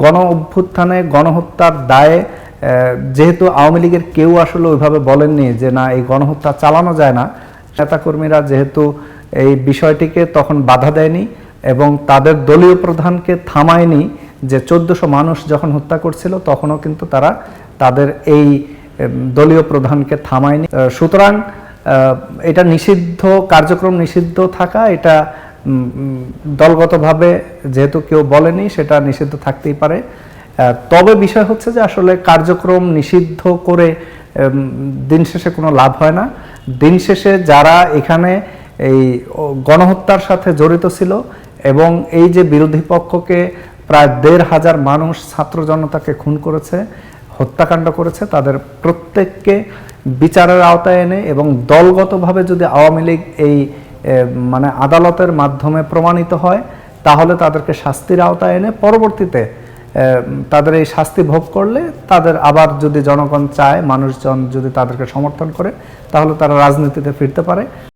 গণ অভ্যুত্থানে গণহত্যার দায়ে যেহেতু আওয়ামী লীগের কেউ আসলে ওইভাবে বলেননি যে না এই গণহত্যা চালানো যায় না, নেতাকর্মীরা যেহেতু এই বিষয়টিকে তখন বাধা দেয়নি এবং তাদের দলীয় প্রধানকে থামায়নি, যে 1400 মানুষ যখন হত্যা করছিল তখনও কিন্তু তারা তাদের এই দলীয় প্রধানকে থামায়নি। সুতরাং এটা নিষিদ্ধ কার্যক্রম, নিষিদ্ধ থাকা এটা দলগতভাবে যেহেতু কেউ বলেনি সেটা নিষিদ্ধ থাকতেই পারে। তবে বিষয় হচ্ছে যে আসলে কার্যক্রম নিষিদ্ধ করে দিন শেষে কোনো লাভ হয় না। দিন শেষে যারা এখানে এই গণহত্যার সাথে জড়িত ছিল এবং এই যে বিরোধী পক্ষকে প্রায় ১৫০০ মানুষ ছাত্র জনতাকে খুন করেছে, হত্যাকাণ্ড করেছে, তাদের প্রত্যেককে বিচারের আওতায় এনে এবং দলগতভাবে যদি আওয়ামী লীগ এই মানে আদালতের মাধ্যমে প্রমাণিত হয় তাহলে তাদেরকে শাস্তির আওতায় এনে পরবর্তীতে তাদের এই শাস্তি ভোগ করলে তাদের আবার যদি জনগণ চায়, মানুষজন যদি তাদেরকে সমর্থন করে তাহলে তারা রাজনীতিতে ফিরতে পারে।